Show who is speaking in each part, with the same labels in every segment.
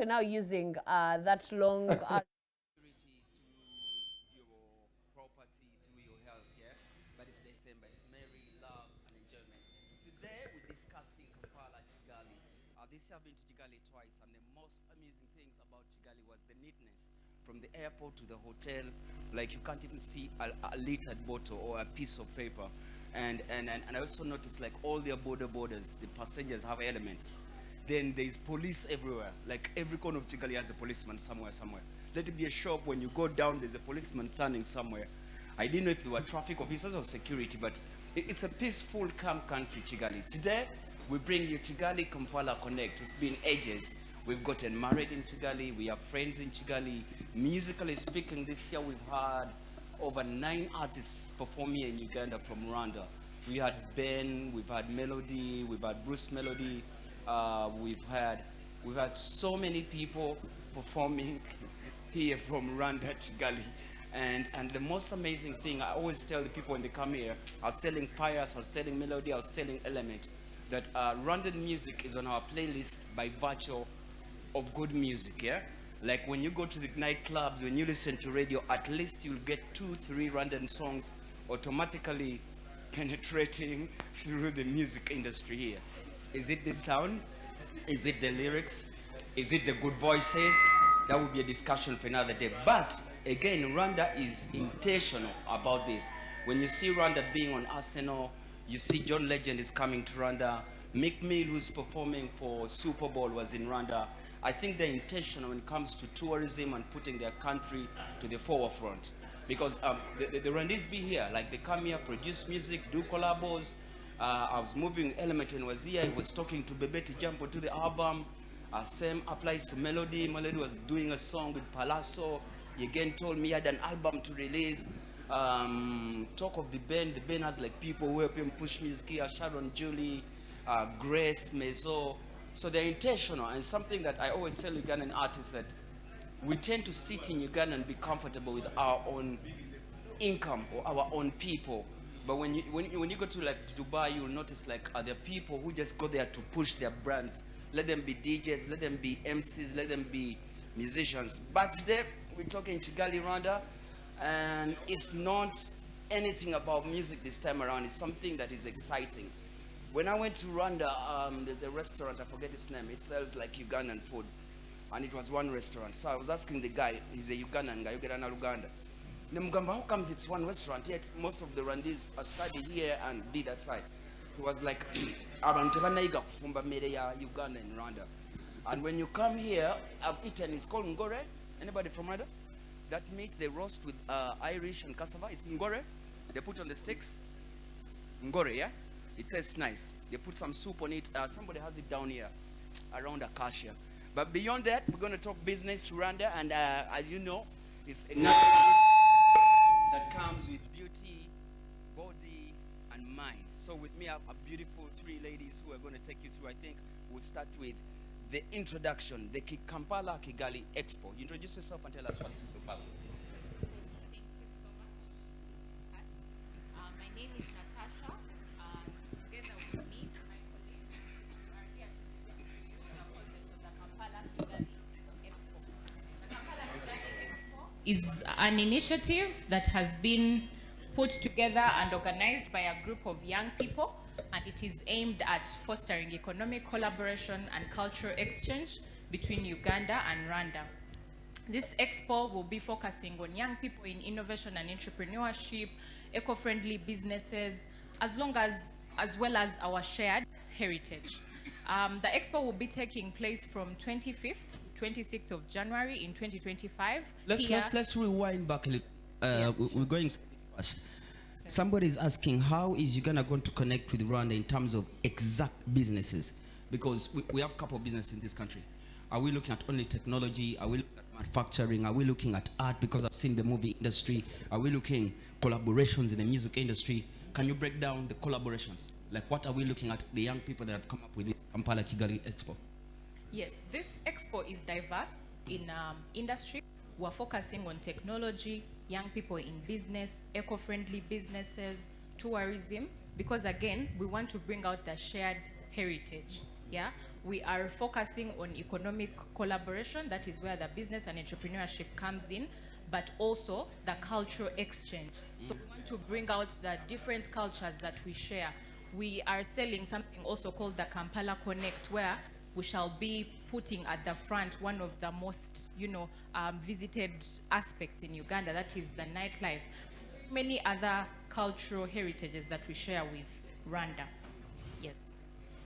Speaker 1: now using that long
Speaker 2: Security through your property, through your health, yeah? But it's the same, but it's merry, love, and enjoyment. Today, we're discussing Kampala-Kigali. This year I've been to Kigali twice, and the most amazing things about Kigali was the neatness. From the airport to the hotel, like you can't even see a littered bottle or a piece of paper. And I also noticed like all their borders, the passengers have elements. Then there's police everywhere. Like every corner of Kigali has a policeman somewhere. Let it be a shop, when you go down, there's a policeman standing somewhere. I didn't know if they were traffic officers or security, but it's a peaceful, calm country, Kigali. Today, we bring you Kigali Kampala Connect. It's been ages. We've gotten married in Kigali. We have friends in Kigali. Musically speaking, this year we've had over 9 artists performing in Uganda from Rwanda. We had Ben, we've had Melody, we've had Bruce Melody, we've had so many people performing here from Rwanda, Kigali. And the most amazing thing, I always tell the people when they come here, I was telling Pius, I was telling Melody, I was telling Element, that Rwandan music is on our playlist by virtue of good music, yeah? Like when you go to the nightclubs, when you listen to radio, at least you'll get 2-3 Rwandan songs automatically penetrating through the music industry here. Is it the sound? Is it the lyrics? Is it the good voices? That would be a discussion for another day. But again, Rwanda is intentional about this. When you see Rwanda being on Arsenal, you see John Legend is coming to Rwanda. Mick Mill, who's performing for Super Bowl, was in Rwanda. I think they're intentional when it comes to tourism and putting their country to the forefront. Because the Rwandese be here, like they come here, produce music, do collabos. I was moving Element when he was here. He was talking to Bebe to jump onto the album. Same applies to Melody. Melody was doing a song with Palazzo. He again told me he had an album to release. Talk of the band has like people who help him push music here. Sharon Julie, Grace, Mezo. So they're intentional, and something that I always tell Ugandan artists that we tend to sit in Uganda and be comfortable with our own income or our own people. But when you go to like Dubai, you'll notice like there are people who just go there to push their brands. Let them be DJs, let them be MCs, let them be musicians. But today we're talking Kigali, Rwanda, and it's not anything about music this time around. It's something that is exciting. When I went to Rwanda, there's a restaurant, I forget its name. It sells like Ugandan food, and it was one restaurant. So I was asking the guy, he's a Ugandan guy, Uganda, Uganda. Nemugamba, how comes it's one restaurant yet most of the Rwandese are studied here and did that side? He was like, abantu tebanayiga kufumba mmere ya Uganda in Rwanda. And when you come here, I've eaten, it's called ngore. Anybody from Rwanda? That meat they roast with Irish and cassava, it's ngore. They put on the sticks. Ngore, yeah? It tastes nice. They put some soup on it. Somebody has it down here around Acacia. But beyond that, we're going to talk business, Rwanda, and as you know, it's another that comes with beauty, body, and mind. So with me, I have a beautiful 3 ladies who are going to take you through. I think we'll start with the introduction, the Kampala-Kigali Expo. You introduce yourself and tell us what this is about.
Speaker 3: Thank you so much. Hi. My name is Natasha. Together with me and my colleagues, we are here to introduce the concept of the Kampala-Kigali Expo. The Kampala-Kigali Expo is an initiative that has been put together and organized by a group of young people, and it is aimed at fostering economic collaboration and cultural exchange between Uganda and Rwanda. This expo will be focusing on young people in innovation and entrepreneurship, eco-friendly businesses, as well as our shared heritage. The expo will be taking place from 25th to 26th of January in 2025.
Speaker 2: Let's rewind back a little. We're going fast. Somebody is asking, how is Uganda going to connect with Rwanda in terms of exact businesses? Because we have a couple of businesses in this country. Are we looking at only technology? Are we looking at manufacturing? Are we looking at art? Because I've seen the movie industry. Are we looking collaborations in the music industry? Can you break down the collaborations? Like what are we looking at, the young people that have come up with this Kampala-Kigali Expo?
Speaker 3: Yes, this expo is diverse in industry. We're focusing on technology, young people in business, eco-friendly businesses, tourism, because again, we want to bring out the shared heritage. Yeah, we are focusing on economic collaboration. That is where the business and entrepreneurship comes in, but also the cultural exchange. So we want to bring out the different cultures that we share. We are selling something also called the Kampala Connect, where we shall be putting at the front one of the most, visited aspects in Uganda, that is the nightlife. Many other cultural heritages that we share with Rwanda. Yes.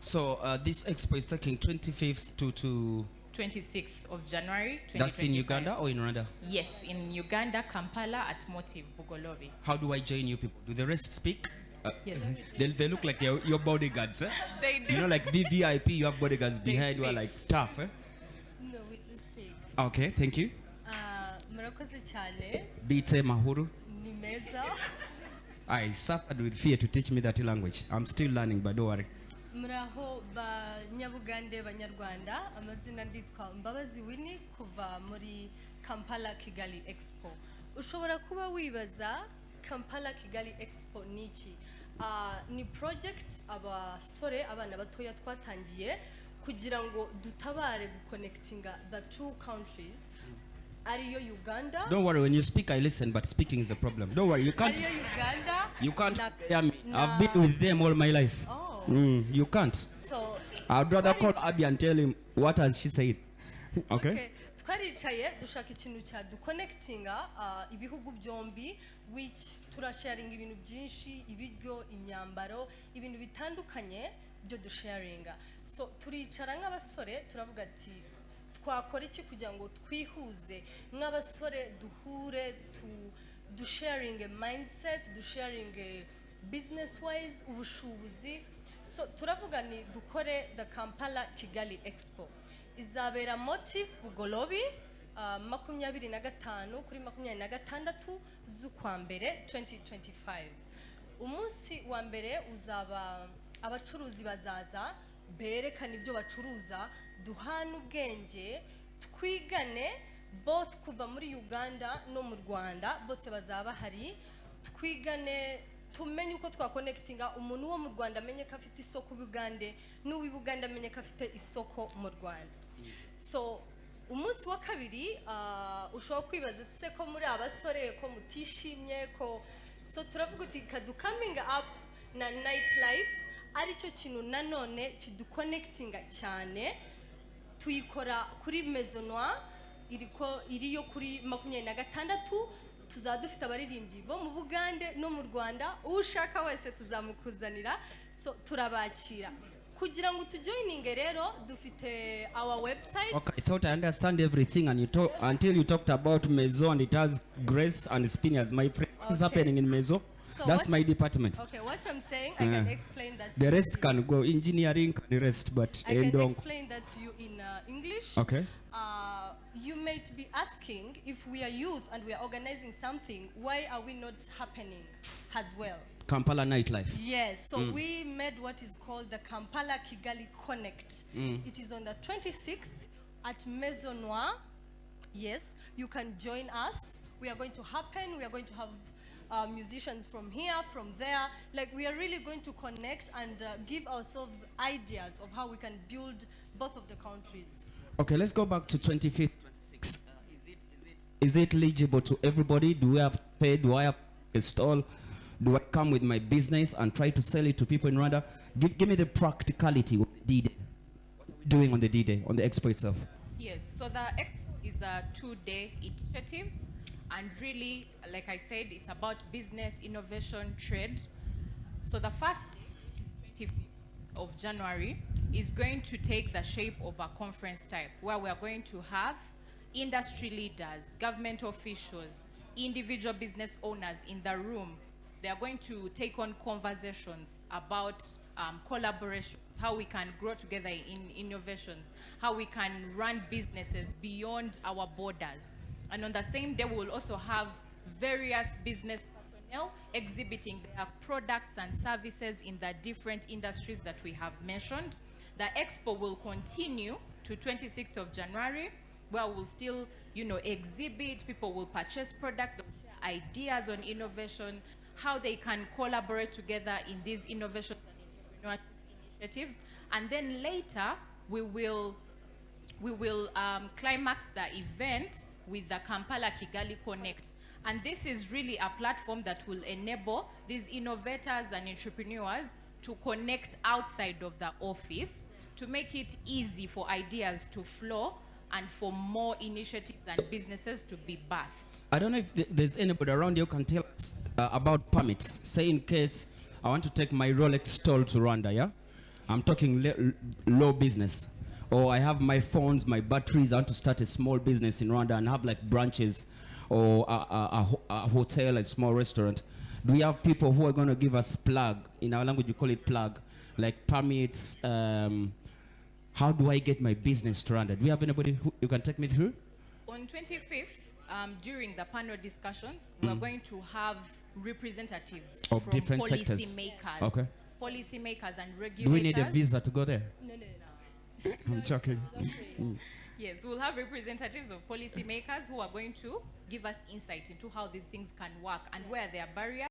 Speaker 2: So this expo is taking 25th to
Speaker 3: 26th of January, 2025.
Speaker 2: That's in Uganda or in Rwanda?
Speaker 3: Yes, in Uganda, Kampala at Motive, Bugolobi.
Speaker 2: How do I join you people? Do the rest speak?
Speaker 3: Yes.
Speaker 2: They look like your bodyguards, eh?
Speaker 3: They do.
Speaker 2: You know, like VVIP, you have bodyguards behind you are like tough, eh?
Speaker 4: No, we do speak.
Speaker 2: Okay, thank you.
Speaker 4: Murakoze cyane,
Speaker 2: Bite Mahuru.
Speaker 4: ni meza.
Speaker 2: I suffered with fear to teach me that language. I'm still learning, but don't worry.
Speaker 4: Muraho banyabugande banyarwanda, amazina nditwa Mbabazi Winnie kuva muri Kampala-Kigali Expo. Ushobora kuba wibaza Kampala-Kigali Expo niki? Ni project abasore abana batoya twatangiye kugira ngo dutabare guconnectinga the two countries. Ariyo Uganda.
Speaker 2: Don't worry, when you speak, I listen, but speaking is the problem. Don't worry, you can't.
Speaker 4: Ariyo Uganda.
Speaker 2: You can't
Speaker 4: na-
Speaker 2: hear me.
Speaker 4: na-
Speaker 2: I've been with them all my life.
Speaker 4: Oh.
Speaker 2: You can't.
Speaker 4: So
Speaker 2: I'd rather call Abby and tell him what has she said. Okay?
Speaker 4: twaricaye dushaka ikintu cyaduconnectinga ibihugu byombi, which turasharinga ibintu byinshi, ibiryo, imyambaro, ibintu bitandukanye byo dusharinga. So turicara nk'abasore turavuga ati twakora iki kugira ngo twihuze nk'abasore duhure dusharinge mindset, dusharinge business wise, ubushobozi. So turavuga ni dukore the Kampala-Kigali Expo. Izabera Motive Bugolobi 25 kuri 26 z'ukwa mbere 2025. Umunsi wa mbere uzaba abacuruzi bazaza berekana ibyo bacuruza, duhana ubwenge, twigane, both kuva muri Uganda no mu Rwanda bose bazaba hari, twigane tumenye uko twakonectinga, umuntu wo mu Rwanda amenye ko afite isoko Bugande, n'uwi Buganda amenye ko afite isoko mu Rwanda. So umunsi wa kabiri ushobora kwibaza se ko muri abasore ko mutishimye ko, so turavuga uti coming up na nightlife aricyo kintu nanone kiduconnectinga cyane. Tuyikora kuri Maison Noire iriyo kuri 26. Tuzaba dufite abaririmbyi bo mu Bugande no mu Rwanda, ushaka wese tuzamukuzanira, so turabakira. Kugira ngo tujoininge rero dufite our website.
Speaker 2: Okay, I thought I understand everything and until you talked about Maison and it has Grace and Spinias. My friend, what's happening in Maison?
Speaker 4: So
Speaker 2: That's
Speaker 4: what-
Speaker 2: my department.
Speaker 4: Okay, what I'm saying, I can explain that
Speaker 2: The
Speaker 4: to
Speaker 2: rest
Speaker 4: you.
Speaker 2: can go. Engineering can rest, but
Speaker 4: I can
Speaker 2: Endong.
Speaker 4: explain that to you in English.
Speaker 2: Okay.
Speaker 4: You might be asking, if we are youth and we are organizing something, why are we not happening as well?
Speaker 2: Kampala nightlife.
Speaker 4: Yes, so we made what is called the Kampala-Kigali Connect. It is on the 26th at Maison Noire. Yes, you can join us. We are going to happen. We are going to have musicians from here, from there. Like, we are really going to connect and give ourselves ideas of how we can build both of the countries.
Speaker 2: Okay, let's go back to 25th, 26th. Is it eligible to everybody? Do we have to pay? Do I have a stall? Do I come with my business and try to sell it to people in Rwanda? Give me the practicality of the D-Day. What are we doing on the D-Day, on the expo itself?
Speaker 3: Yes, so the expo is a 2-day initiative, and really, like I said, it's about business, innovation, trade. So the first day, which is 25th of January, is going to take the shape of a conference type, where we are going to have industry leaders, government officials, individual business owners in the room. They are going to take on conversations about collaboration, how we can grow together in innovations, how we can run businesses beyond our borders. And on the same day, we will also have various business personnel exhibiting their products and services in the different industries that we have mentioned. The expo will continue to 26th of January, where we'll still, exhibit, people will purchase products, they'll share ideas on innovation, how they can collaborate together in these innovation and entrepreneurship initiatives. And then later, we will climax the event with the Kampala-Kigali Connect. And this is really a platform that will enable these innovators and entrepreneurs to connect outside of the office to make it easy for ideas to flow and for more initiatives and businesses to be birthed.
Speaker 2: I don't know if there's anybody around you who can tell us about permits. Say in case I want to take my Rolex stall to Rwanda, yeah? I'm talking low business. Or I have my phones, my batteries, I want to start a small business in Rwanda and have like branches or a hotel, a small restaurant. Do we have people who are going to give us plug? In our language, you call it plug, like permits. How do I get my business to Rwanda? Do we have anybody who you can take me through?
Speaker 3: On 25th, during the panel discussions, we're going to have representatives
Speaker 2: Of
Speaker 3: from
Speaker 2: different
Speaker 3: policy
Speaker 2: sectors.
Speaker 3: makers,
Speaker 2: Okay.
Speaker 3: policymakers and regulators.
Speaker 2: Do we need a visa to go there?
Speaker 4: No.
Speaker 2: I'm joking.
Speaker 3: Yes, we'll have representatives of policymakers who are going to give us insight into how these things can work and where there are barriers